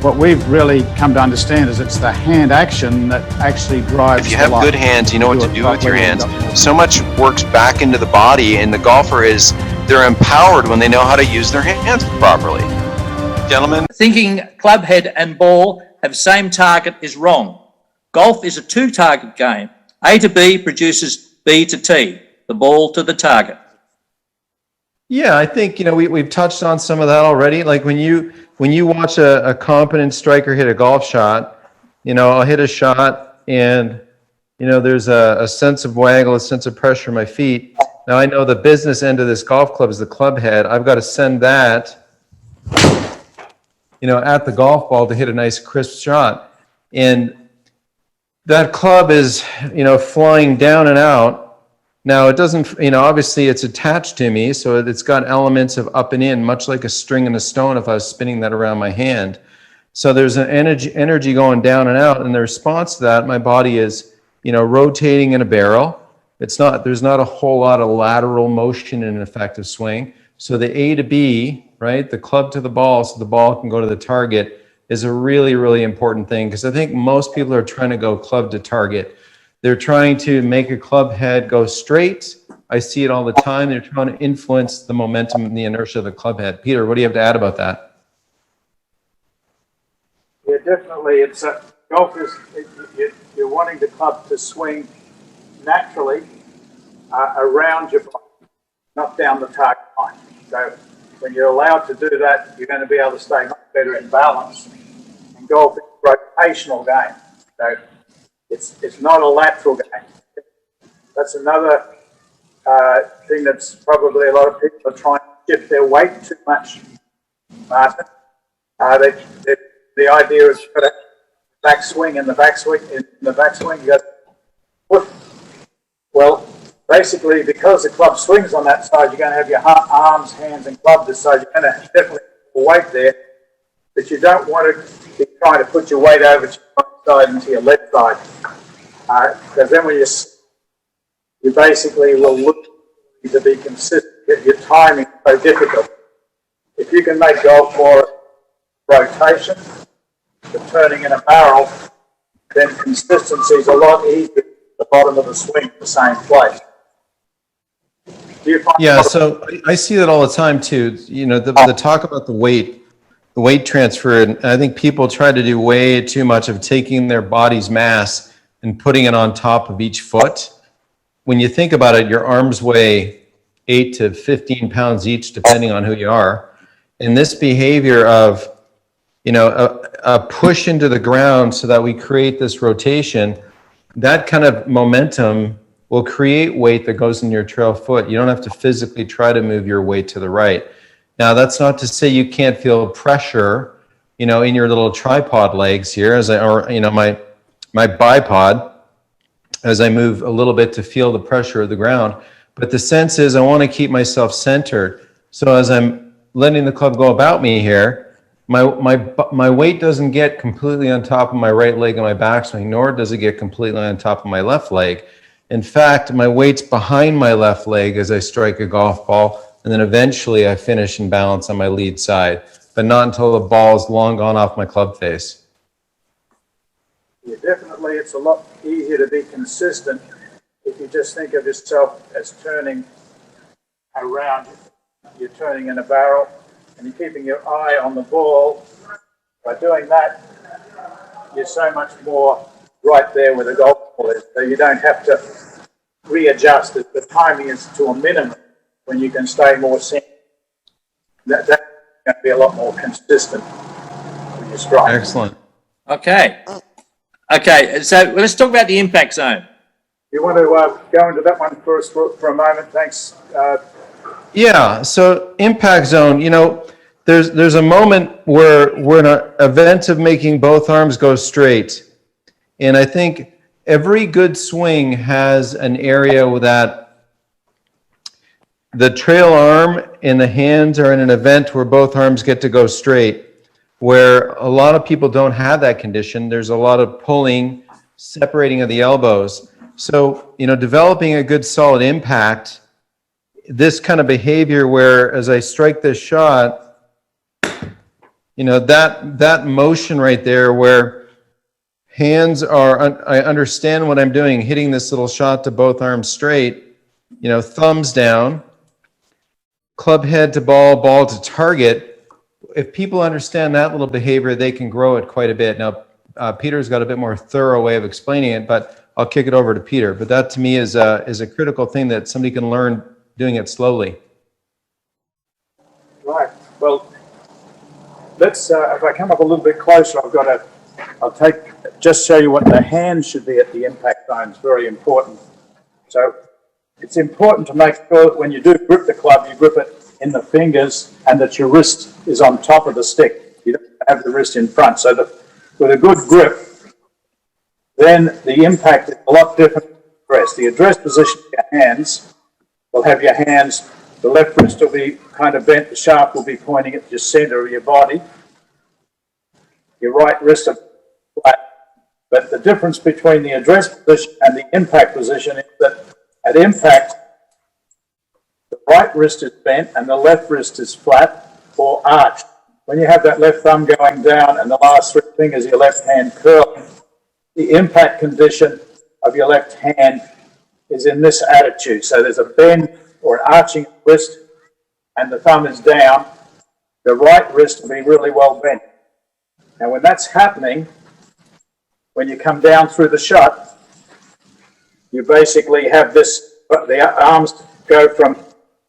what we've really come to understand is it's the hand action that actually drives. If you have good hands, you know what to do with your hands. So much works back into the body, and the golfer they're empowered when they know how to use their hands properly. Gentlemen? Thinking club head and ball have same target is wrong. Golf is a two-target game. A to B produces B to T, the ball to the target. Yeah, I think, we've touched on some of that already. Like when you watch a competent striker hit a golf shot, I'll hit a shot and, there's a sense of waggle, a sense of pressure in my feet. Now I know the business end of this golf club is the club head. I've got to send that, at the golf ball to hit a nice crisp shot. And that club is, flying down and out. Now it doesn't, obviously it's attached to me, so it's got elements of up and in, much like a string and a stone if I was spinning that around my hand. So there's an energy going down and out, and the response to that, my body is, rotating in a barrel. There's not a whole lot of lateral motion in an effective swing. So the A to B, right, the club to the ball, so the ball can go to the target, is a really, really important thing, because I think most people are trying to go club to target. They're trying to make a club head go straight. I see it all the time. They're trying to influence the momentum and the inertia of the club head. Peter, what do you have to add about that? Yeah, definitely. Golf is, you're wanting the club to swing naturally around your body, not down the target line. So when you're allowed to do that, you're going to be able to stay much better in balance. And golf is a rotational game. So it's not a lateral game. That's another thing that's probably a lot of people are trying to shift their weight too much, Martin. The idea is you've got a backswing in the backswing, you got foot. Well, basically, because the club swings on that side, you're going to have your arms, hands, and club this side. You're going to definitely have weight there, but you don't want to be trying to put your weight over to your right side and to your left side. Because then when you basically will look to be consistent. Your timing is so difficult. If you can make golf more rotation, the turning in a barrel, then consistency is a lot easier at the bottom of the swing in the same place. Yeah, so I see that all the time too. The talk about the weight transfer, and I think people try to do way too much of taking their body's mass and putting it on top of each foot. When you think about it, your arms weigh 8 to 15 pounds each, depending on who you are. And this behavior of, a push into the ground so that we create this rotation, that kind of momentum will create weight that goes in your trail foot. You don't have to physically try to move your weight to the right. Now, that's not to say you can't feel pressure, in your little tripod legs here, my bipod, as I move a little bit to feel the pressure of the ground. But the sense is I want to keep myself centered. So as I'm letting the club go about me here, my weight doesn't get completely on top of my right leg and my backswing, nor does it get completely on top of my left leg. In fact, my weight's behind my left leg as I strike a golf ball, and then eventually I finish and balance on my lead side, but not until the ball's long gone off my club face. Yeah, definitely, it's a lot easier to be consistent if you just think of yourself as turning around. You're turning in a barrel and you're keeping your eye on the ball. By doing that, you're so much more right there where the golf ball is, so you don't have to readjust it. The timing is to a minimum when you can stay more centered. That's going to be a lot more consistent when you strike. Excellent. Okay, so let's talk about the impact zone. You want to go into that one for us for a moment? Thanks. Yeah, so impact zone, there's a moment where we're in an event of making both arms go straight. And I think every good swing has an area that the trail arm and the hands are in an event where both arms get to go straight, where a lot of people don't have that condition. There's a lot of pulling, separating of the elbows. So, developing a good solid impact, this kind of behavior where as I strike this shot, You know, that motion right there where hands are, I understand what I'm doing, hitting this little shot to both arms straight, you know, thumbs down, club head to ball, ball to target. If people understand that little behavior, they can grow it quite a bit. Now, Peter's got a bit more thorough way of explaining it, but I'll kick it over to Peter. But that to me is a critical thing that somebody can learn doing it slowly. Right. Well, let's, if I come up a little bit closer, just show you what the hand should be at the impact zone. It's very important. So it's important to make sure that when you do grip the club, you grip it in the fingers and that your wrist is on top of the stick. You don't have the wrist in front. So that with a good grip, then the impact is a lot different from the address. The address position of your hands will have your hands, the left wrist will be kind of bent, the shaft will be pointing at your center of your body. Your right wrist is flat. But the difference between the address position and the impact position is that at impact, the right wrist is bent and the left wrist is flat or arched. When you have that left thumb going down and the last three fingers of your left hand curling, the impact condition of your left hand is in this attitude. So there's a bend or an arching wrist and the thumb is down. The right wrist will be really well bent. Now when that's happening, when you come down through the shot, you basically have this, the arms go from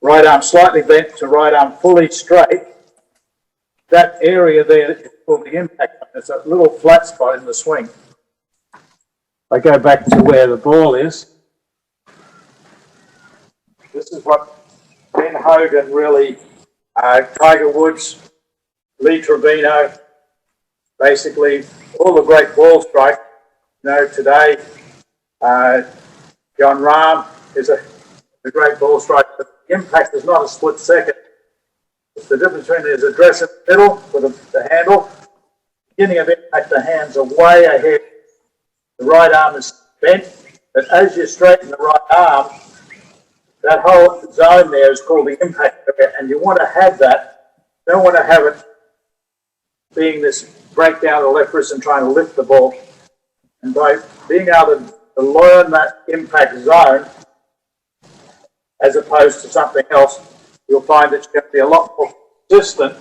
right arm slightly bent to right arm fully straight. That area there is called the impact. There's a little flat spot in the swing. I go back to where the ball is. This is what Ben Hogan really, Tiger Woods, Lee Trevino, basically all the great ball strikers, you know, today, John Rahm is a great ball striker, but the impact is not a split second. It's the difference between his address in the middle with the handle. Beginning of impact, the hands are way ahead. The right arm is bent, but as you straighten the right arm, that whole zone there is called the impact area, and you want to have that. You don't want to have it being this breakdown of the left wrist and trying to lift the ball. And by being able to learn that impact zone, as opposed to something else, you'll find that you're going to be a lot more consistent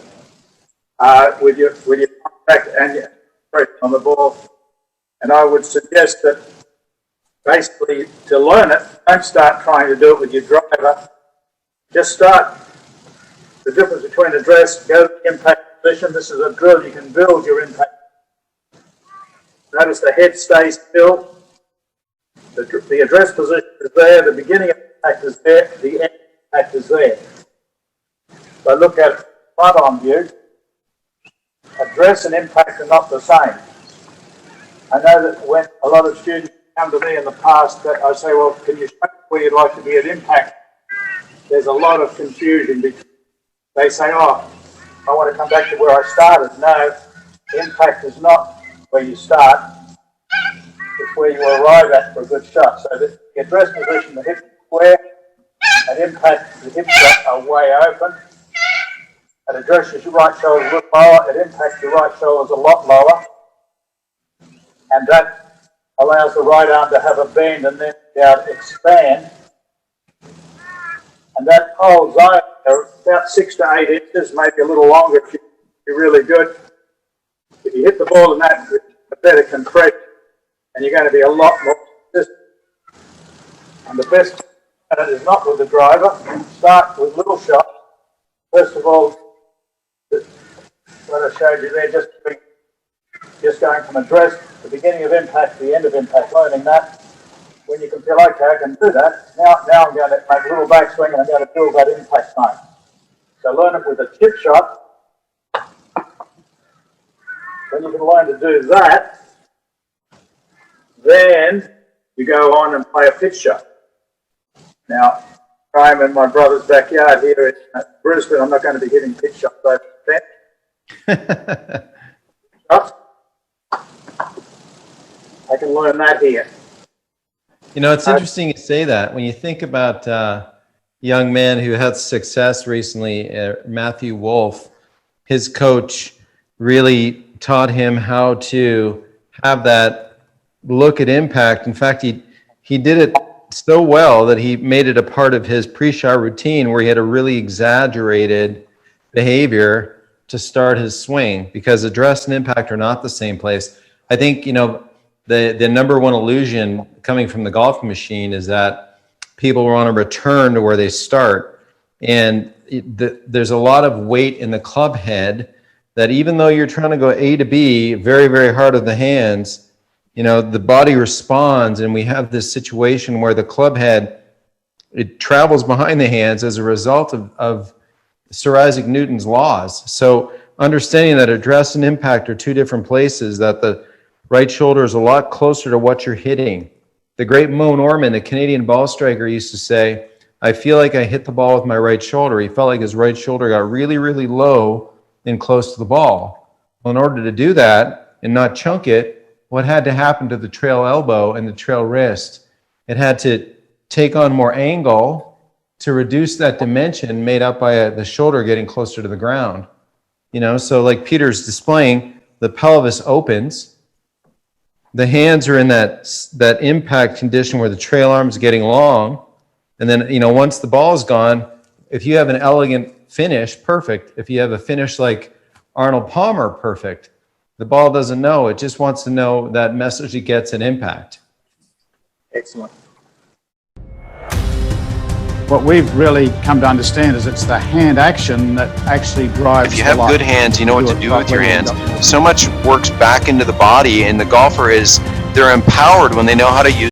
with your contact and your pressure on the ball. And I would suggest that basically to learn it, don't start trying to do it with your driver. Just start the difference between address, go to the impact position. This is a drill, you can build your impact. Notice the head stays still. The address position is there, the beginning of impact is there, the end impact is there. So look at front on view. Address and impact are not the same. I know that when a lot of students come to me in the past, that I say, well, can you show me where you'd like to be at impact? There's a lot of confusion because they say, oh, I want to come back to where I started. No, impact is not where you start. It's where you arrive at for a good shot. So the address position, the hip square, at impact, the hips are way open. At address, your right shoulder is a little lower. At impact, your right shoulder is a lot lower. And that allows the right arm to have a bend and then be able to expand. And that whole zone, about 6 to 8 inches, maybe a little longer if you're really good. If you hit the ball in that, a better compression, and you're going to be a lot more consistent. And the best is not with the driver. Start with little shots. First of all, what I showed you there, just going from address, the beginning of impact, the end of impact, learning that. When you can feel, okay, I can do that. Now I'm going to make a little backswing and I'm going to build that impact zone. So learn it with a chip shot. When you can learn to do that, then you go on and play a pitch shot. Now, I'm in my brother's backyard here in Brisbane. I'm not going to be hitting pitch shots over there. I can learn that here. You know, it's interesting you say that. When you think about a young man who had success recently, Matthew Wolf, his coach really taught him how to have that look at impact. In fact, he did it so well that he made it a part of his pre-shot routine where he had a really exaggerated behavior to start his swing, because address and impact are not the same place. I think, the number one illusion coming from the golf machine is that people want to return to where they start. And there's a lot of weight in the club head that even though you're trying to go A to B very, very hard with the hands, the body responds, and we have this situation where the club head, it travels behind the hands as a result of Sir Isaac Newton's laws. So understanding that address and impact are two different places, that the right shoulder is a lot closer to what you're hitting. The great Mo Norman, the Canadian ball striker, used to say, I feel like I hit the ball with my right shoulder. He felt like his right shoulder got really, really low and close to the ball. Well, in order to do that and not chunk it, what had to happen to the trail elbow and the trail wrist? It had to take on more angle to reduce that dimension made up by the shoulder getting closer to the ground. So like Peter's displaying, the pelvis opens, the hands are in that impact condition where the trail arm is getting long, and then once the ball is gone, if you have an elegant finish, perfect. If you have a finish like Arnold Palmer, perfect. The ball doesn't know. It just wants to know that message it gets an impact. Excellent. What we've really come to understand is it's the hand action that actually drives. If you have the life. good hands, you know what to do with your Properly hands. and So much works back into the body, and the golfer they're empowered when they know how to use